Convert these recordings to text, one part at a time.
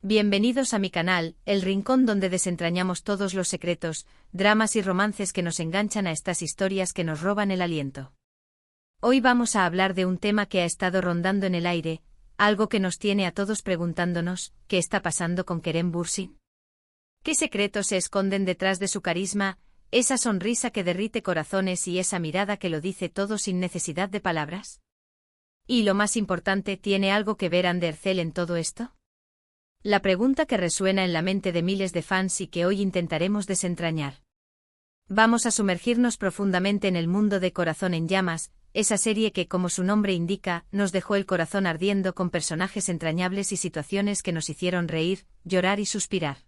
Bienvenidos a mi canal, el rincón donde desentrañamos todos los secretos, dramas y romances que nos enganchan a estas historias que nos roban el aliento. Hoy vamos a hablar de un tema que ha estado rondando en el aire, algo que nos tiene a todos preguntándonos, ¿qué está pasando con Kerem Bürsin? ¿Qué secretos se esconden detrás de su carisma, esa sonrisa que derrite corazones y esa mirada que lo dice todo sin necesidad de palabras? Y lo más importante, ¿tiene algo que ver Hande Erçel en todo esto? La pregunta que resuena en la mente de miles de fans y que hoy intentaremos desentrañar. Vamos a sumergirnos profundamente en el mundo de Corazón en Llamas, esa serie que, como su nombre indica, nos dejó el corazón ardiendo con personajes entrañables y situaciones que nos hicieron reír, llorar y suspirar.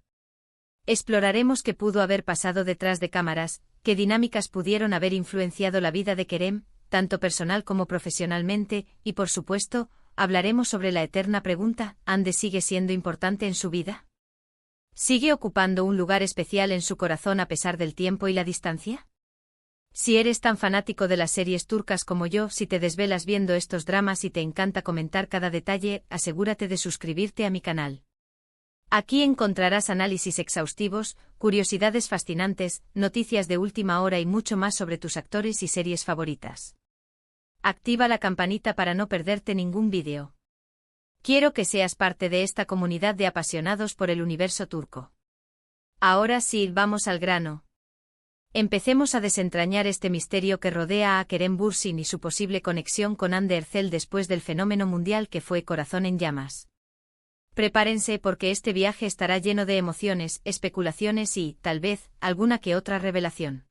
Exploraremos qué pudo haber pasado detrás de cámaras, qué dinámicas pudieron haber influenciado la vida de Kerem, tanto personal como profesionalmente, y por supuesto, hablaremos sobre la eterna pregunta, ¿Hande sigue siendo importante en su vida? ¿Sigue ocupando un lugar especial en su corazón a pesar del tiempo y la distancia? Si eres tan fanático de las series turcas como yo, si te desvelas viendo estos dramas y te encanta comentar cada detalle, asegúrate de suscribirte a mi canal. Aquí encontrarás análisis exhaustivos, curiosidades fascinantes, noticias de última hora y mucho más sobre tus actores y series favoritas. Activa la campanita para no perderte ningún vídeo. Quiero que seas parte de esta comunidad de apasionados por el universo turco. Ahora sí, vamos al grano. Empecemos a desentrañar este misterio que rodea a Kerem Bürsin y su posible conexión con Hande Erçel después del fenómeno mundial que fue Corazón en Llamas. Prepárense porque este viaje estará lleno de emociones, especulaciones y, tal vez, alguna que otra revelación.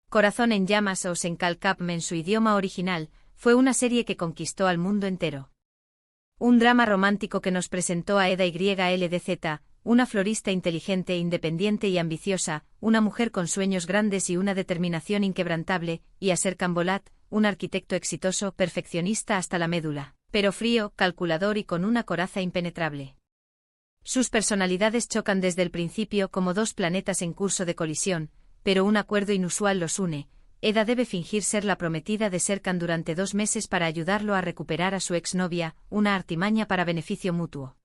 Corazón en Llamas o Senkalkapm en su idioma original, fue una serie que conquistó al mundo entero. Un drama romántico que nos presentó a Eda YLDZ, una florista inteligente, independiente y ambiciosa, una mujer con sueños grandes y una determinación inquebrantable, y a Serkan Bolat, un arquitecto exitoso, perfeccionista hasta la médula, pero frío, calculador y con una coraza impenetrable. Sus personalidades chocan desde el principio como dos planetas en curso de colisión, pero un acuerdo inusual los une. Eda debe fingir ser la prometida de Serkan durante 2 meses para ayudarlo a recuperar a su exnovia, una artimaña para beneficio mutuo.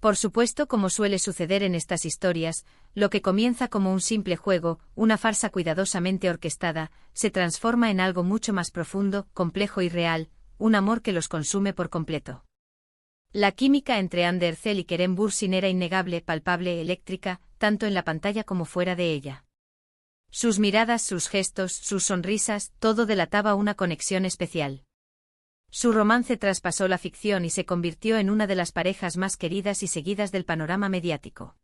Por supuesto, como suele suceder en estas historias, lo que comienza como un simple juego, una farsa cuidadosamente orquestada, se transforma en algo mucho más profundo, complejo y real, un amor que los consume por completo. La química entre Hande Erçel y Kerem Bürsin era innegable, palpable, eléctrica, tanto en la pantalla como fuera de ella. Sus miradas, sus gestos, sus sonrisas, todo delataba una conexión especial. Su romance traspasó la ficción y se convirtió en una de las parejas más queridas y seguidas del panorama mediático.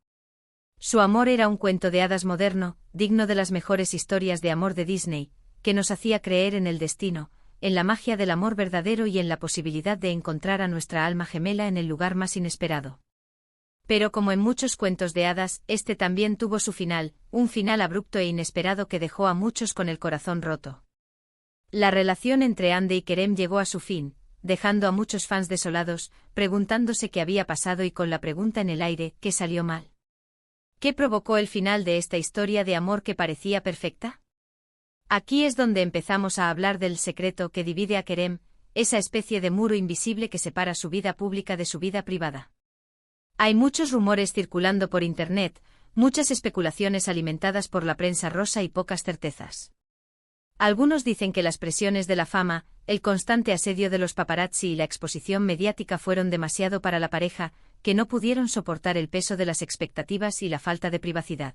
Su amor era un cuento de hadas moderno, digno de las mejores historias de amor de Disney, que nos hacía creer en el destino, en la magia del amor verdadero y en la posibilidad de encontrar a nuestra alma gemela en el lugar más inesperado. Pero como en muchos cuentos de hadas, este también tuvo su final, un final abrupto e inesperado que dejó a muchos con el corazón roto. La relación entre Hande y Kerem llegó a su fin, dejando a muchos fans desolados, preguntándose qué había pasado y con la pregunta en el aire, ¿qué salió mal? ¿Qué provocó el final de esta historia de amor que parecía perfecta? Aquí es donde empezamos a hablar del secreto que divide a Kerem, esa especie de muro invisible que separa su vida pública de su vida privada. Hay muchos rumores circulando por Internet, muchas especulaciones alimentadas por la prensa rosa y pocas certezas. Algunos dicen que las presiones de la fama, el constante asedio de los paparazzi y la exposición mediática fueron demasiado para la pareja, que no pudieron soportar el peso de las expectativas y la falta de privacidad.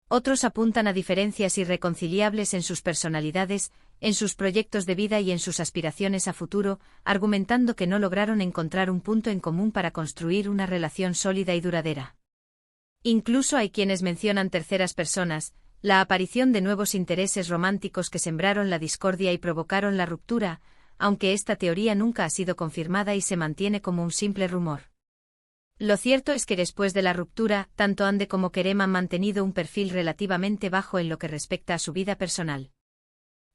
Otros apuntan a diferencias irreconciliables en sus personalidades, en sus proyectos de vida y en sus aspiraciones a futuro, argumentando que no lograron encontrar un punto en común para construir una relación sólida y duradera. Incluso hay quienes mencionan terceras personas, la aparición de nuevos intereses románticos que sembraron la discordia y provocaron la ruptura, aunque esta teoría nunca ha sido confirmada y se mantiene como un simple rumor. Lo cierto es que después de la ruptura, tanto Hande como Kerem han mantenido un perfil relativamente bajo en lo que respecta a su vida personal.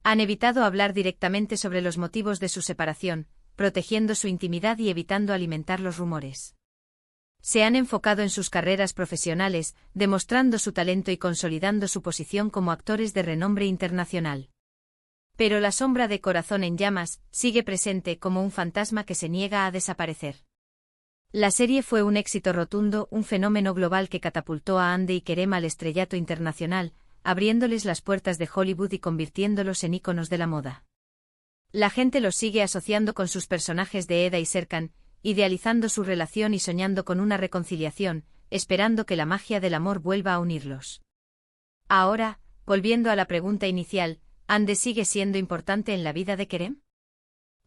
Han evitado hablar directamente sobre los motivos de su separación, protegiendo su intimidad y evitando alimentar los rumores. Se han enfocado en sus carreras profesionales, demostrando su talento y consolidando su posición como actores de renombre internacional. Pero la sombra de Corazón en Llamas sigue presente como un fantasma que se niega a desaparecer. La serie fue un éxito rotundo, un fenómeno global que catapultó a Hande y Kerem al estrellato internacional, abriéndoles las puertas de Hollywood y convirtiéndolos en íconos de la moda. La gente los sigue asociando con sus personajes de Eda y Serkan, idealizando su relación y soñando con una reconciliación, esperando que la magia del amor vuelva a unirlos. Ahora, volviendo a la pregunta inicial, ¿Hande sigue siendo importante en la vida de Kerem?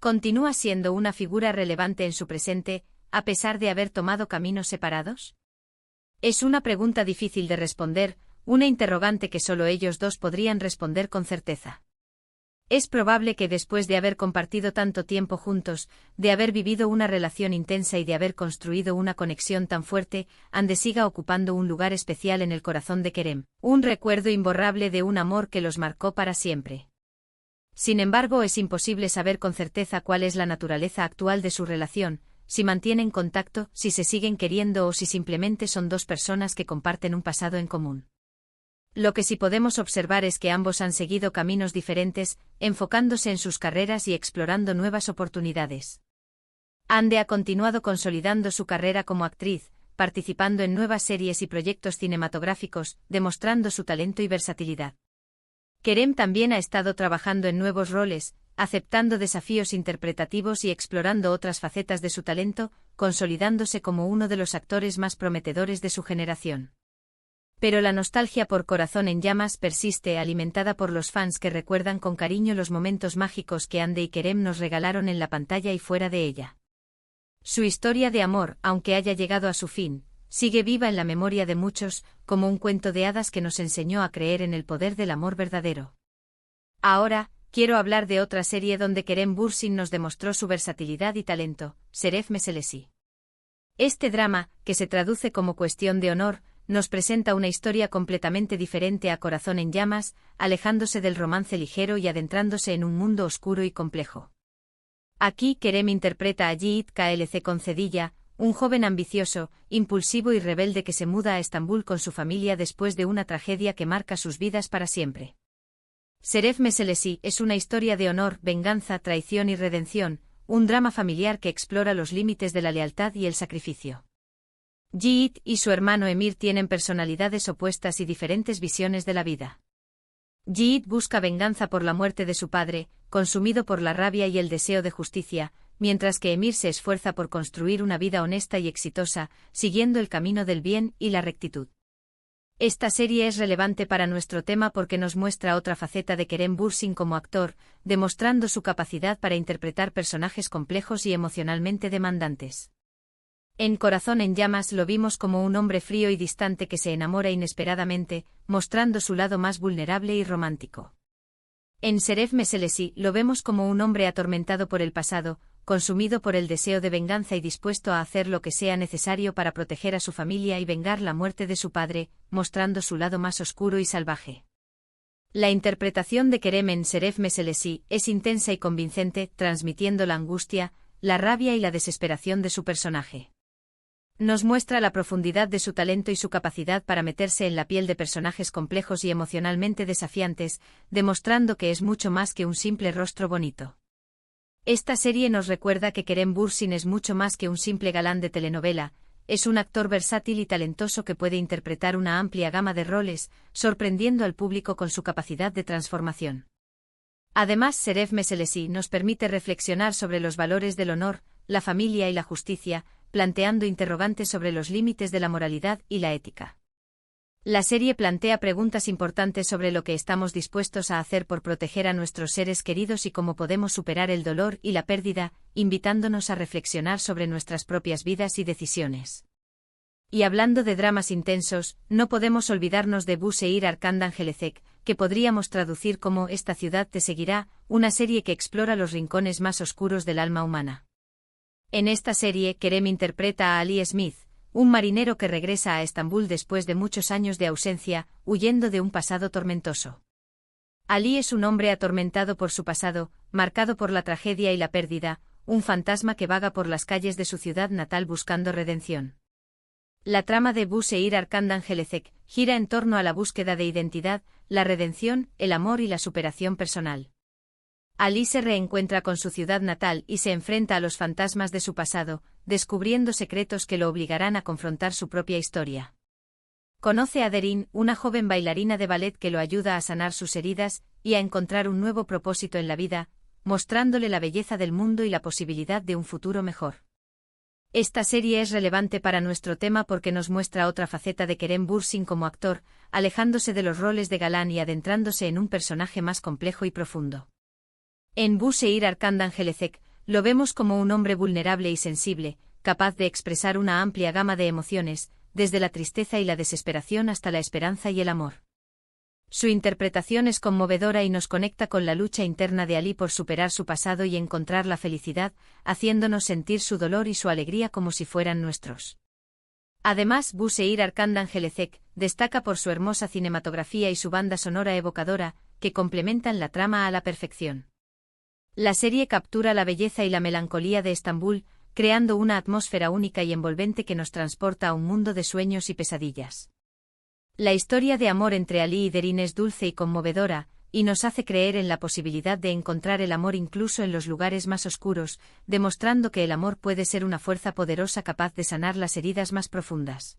¿Continúa siendo una figura relevante en su presente, a pesar de haber tomado caminos separados? Es una pregunta difícil de responder, una interrogante que solo ellos dos podrían responder con certeza. Es probable que después de haber compartido tanto tiempo juntos, de haber vivido una relación intensa y de haber construido una conexión tan fuerte, Hande siga ocupando un lugar especial en el corazón de Kerem, un recuerdo imborrable de un amor que los marcó para siempre. Sin embargo, es imposible saber con certeza cuál es la naturaleza actual de su relación, si mantienen contacto, si se siguen queriendo o si simplemente son dos personas que comparten un pasado en común. Lo que sí podemos observar es que ambos han seguido caminos diferentes, enfocándose en sus carreras y explorando nuevas oportunidades. Hande ha continuado consolidando su carrera como actriz, participando en nuevas series y proyectos cinematográficos, demostrando su talento y versatilidad. Kerem también ha estado trabajando en nuevos roles, aceptando desafíos interpretativos y explorando otras facetas de su talento, consolidándose como uno de los actores más prometedores de su generación. Pero la nostalgia por Corazón en Llamas persiste, alimentada por los fans que recuerdan con cariño los momentos mágicos que Hande y Kerem nos regalaron en la pantalla y fuera de ella. Su historia de amor, aunque haya llegado a su fin, sigue viva en la memoria de muchos, como un cuento de hadas que nos enseñó a creer en el poder del amor verdadero. Ahora, quiero hablar de otra serie donde Kerem Bürsin nos demostró su versatilidad y talento, Şeref Meselesi. Este drama, que se traduce como Cuestión de Honor, nos presenta una historia completamente diferente a Corazón en Llamas, alejándose del romance ligero y adentrándose en un mundo oscuro y complejo. Aquí Kerem interpreta a Yiğit Klc Concedilla, un joven ambicioso, impulsivo y rebelde que se muda a Estambul con su familia después de una tragedia que marca sus vidas para siempre. Şeref Meselesi es una historia de honor, venganza, traición y redención, un drama familiar que explora los límites de la lealtad y el sacrificio. Yiğit y su hermano Emir tienen personalidades opuestas y diferentes visiones de la vida. Yiğit busca venganza por la muerte de su padre, consumido por la rabia y el deseo de justicia, mientras que Emir se esfuerza por construir una vida honesta y exitosa, siguiendo el camino del bien y la rectitud. Esta serie es relevante para nuestro tema porque nos muestra otra faceta de Kerem Bürsin como actor, demostrando su capacidad para interpretar personajes complejos y emocionalmente demandantes. En Corazón en Llamas lo vimos como un hombre frío y distante que se enamora inesperadamente, mostrando su lado más vulnerable y romántico. En Şeref Meselesi lo vemos como un hombre atormentado por el pasado, consumido por el deseo de venganza y dispuesto a hacer lo que sea necesario para proteger a su familia y vengar la muerte de su padre, mostrando su lado más oscuro y salvaje. La interpretación de Kerem en Şeref Meselesi es intensa y convincente, transmitiendo la angustia, la rabia y la desesperación de su personaje. Nos muestra la profundidad de su talento y su capacidad para meterse en la piel de personajes complejos y emocionalmente desafiantes, demostrando que es mucho más que un simple rostro bonito. Esta serie nos recuerda que Kerem Bürsin es mucho más que un simple galán de telenovela, es un actor versátil y talentoso que puede interpretar una amplia gama de roles, sorprendiendo al público con su capacidad de transformación. Además, Şeref Meselesi nos permite reflexionar sobre los valores del honor, la familia y la justicia, planteando interrogantes sobre los límites de la moralidad y la ética. La serie plantea preguntas importantes sobre lo que estamos dispuestos a hacer por proteger a nuestros seres queridos y cómo podemos superar el dolor y la pérdida, invitándonos a reflexionar sobre nuestras propias vidas y decisiones. Y hablando de dramas intensos, no podemos olvidarnos de Bu Şehir Arkandan Gelecek, que podríamos traducir como Esta ciudad te seguirá, una serie que explora los rincones más oscuros del alma humana. En esta serie, Kerem interpreta a Ali Smith, un marinero que regresa a Estambul después de muchos años de ausencia, huyendo de un pasado tormentoso. Ali es un hombre atormentado por su pasado, marcado por la tragedia y la pérdida, un fantasma que vaga por las calles de su ciudad natal buscando redención. La trama de Bu Şehir Arkandan Gelecek gira en torno a la búsqueda de identidad, la redención, el amor y la superación personal. Ali se reencuentra con su ciudad natal y se enfrenta a los fantasmas de su pasado, descubriendo secretos que lo obligarán a confrontar su propia historia. Conoce a Derin, una joven bailarina de ballet que lo ayuda a sanar sus heridas y a encontrar un nuevo propósito en la vida, mostrándole la belleza del mundo y la posibilidad de un futuro mejor. Esta serie es relevante para nuestro tema porque nos muestra otra faceta de Kerem Bürsin como actor, alejándose de los roles de galán y adentrándose en un personaje más complejo y profundo. En Bu Şehir Arkandan Gelecek, lo vemos como un hombre vulnerable y sensible, capaz de expresar una amplia gama de emociones, desde la tristeza y la desesperación hasta la esperanza y el amor. Su interpretación es conmovedora y nos conecta con la lucha interna de Ali por superar su pasado y encontrar la felicidad, haciéndonos sentir su dolor y su alegría como si fueran nuestros. Además, Bu Şehir Arkandan Gelecek destaca por su hermosa cinematografía y su banda sonora evocadora, que complementan la trama a la perfección. La serie captura la belleza y la melancolía de Estambul, creando una atmósfera única y envolvente que nos transporta a un mundo de sueños y pesadillas. La historia de amor entre Ali y Derin es dulce y conmovedora, y nos hace creer en la posibilidad de encontrar el amor incluso en los lugares más oscuros, demostrando que el amor puede ser una fuerza poderosa capaz de sanar las heridas más profundas.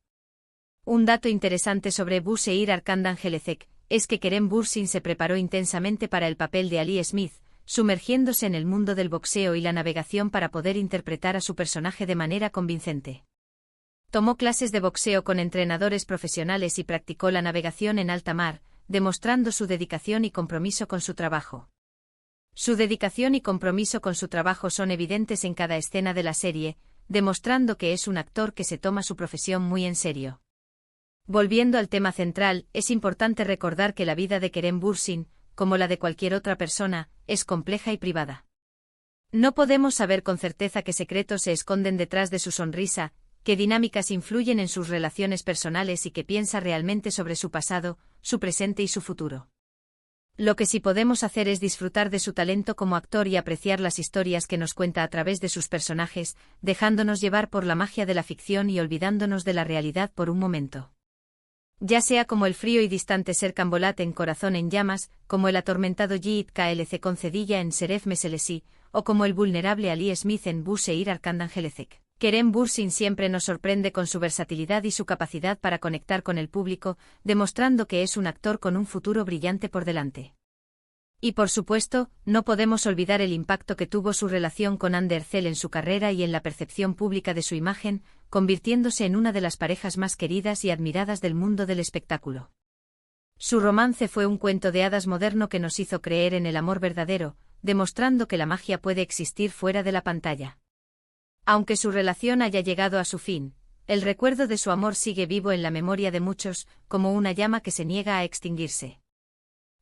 Un dato interesante sobre Bu Şehir Arkandan Gelecek es que Kerem Bürsin se preparó intensamente para el papel de Ali Smith, sumergiéndose en el mundo del boxeo y la navegación para poder interpretar a su personaje de manera convincente. Tomó clases de boxeo con entrenadores profesionales y practicó la navegación en alta mar, demostrando su dedicación y compromiso con su trabajo. Su dedicación y compromiso con su trabajo son evidentes en cada escena de la serie, demostrando que es un actor que se toma su profesión muy en serio. Volviendo al tema central, es importante recordar que la vida de Kerem Bürsin, como la de cualquier otra persona, es compleja y privada. No podemos saber con certeza qué secretos se esconden detrás de su sonrisa, qué dinámicas influyen en sus relaciones personales y qué piensa realmente sobre su pasado, su presente y su futuro. Lo que sí podemos hacer es disfrutar de su talento como actor y apreciar las historias que nos cuenta a través de sus personajes, dejándonos llevar por la magia de la ficción y olvidándonos de la realidad por un momento. Ya sea como el frío y distante Serkan Bolat en Corazón en Llamas, como el atormentado Yiğit Klc Concedilla en Şeref Meselesi, o como el vulnerable Ali Smith en Bu Şehir Arkandan Gelecek. Kerem Bürsin siempre nos sorprende con su versatilidad y su capacidad para conectar con el público, demostrando que es un actor con un futuro brillante por delante. Y por supuesto, no podemos olvidar el impacto que tuvo su relación con Hande Erçel en su carrera y en la percepción pública de su imagen, convirtiéndose en una de las parejas más queridas y admiradas del mundo del espectáculo. Su romance fue un cuento de hadas moderno que nos hizo creer en el amor verdadero, demostrando que la magia puede existir fuera de la pantalla. Aunque su relación haya llegado a su fin, el recuerdo de su amor sigue vivo en la memoria de muchos, como una llama que se niega a extinguirse.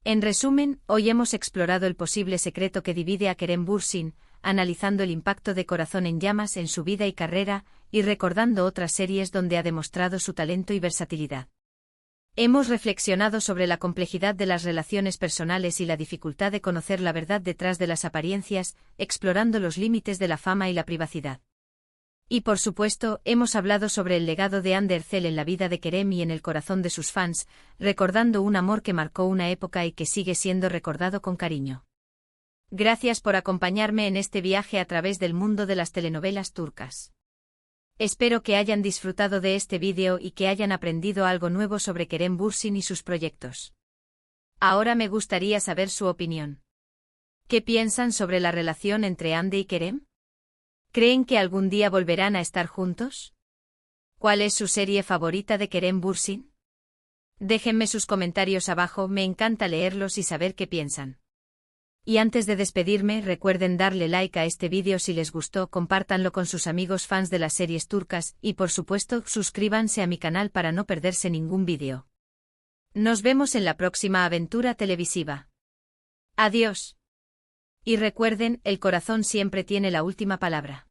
En resumen, hoy hemos explorado el posible secreto que divide a Kerem Bürsin, analizando el impacto de Corazón en Llamas en su vida y carrera, y recordando otras series donde ha demostrado su talento y versatilidad. Hemos reflexionado sobre la complejidad de las relaciones personales y la dificultad de conocer la verdad detrás de las apariencias, explorando los límites de la fama y la privacidad. Y por supuesto, hemos hablado sobre el legado de Hande Erçel en la vida de Kerem y en el corazón de sus fans, recordando un amor que marcó una época y que sigue siendo recordado con cariño. Gracias por acompañarme en este viaje a través del mundo de las telenovelas turcas. Espero que hayan disfrutado de este vídeo y que hayan aprendido algo nuevo sobre Kerem Bürsin y sus proyectos. Ahora me gustaría saber su opinión. ¿Qué piensan sobre la relación entre Hande y Kerem? ¿Creen que algún día volverán a estar juntos? ¿Cuál es su serie favorita de Kerem Bürsin? Déjenme sus comentarios abajo, me encanta leerlos y saber qué piensan. Y antes de despedirme, recuerden darle like a este vídeo si les gustó, compártanlo con sus amigos fans de las series turcas y por supuesto suscríbanse a mi canal para no perderse ningún vídeo. Nos vemos en la próxima aventura televisiva. Adiós. Y recuerden, el corazón siempre tiene la última palabra.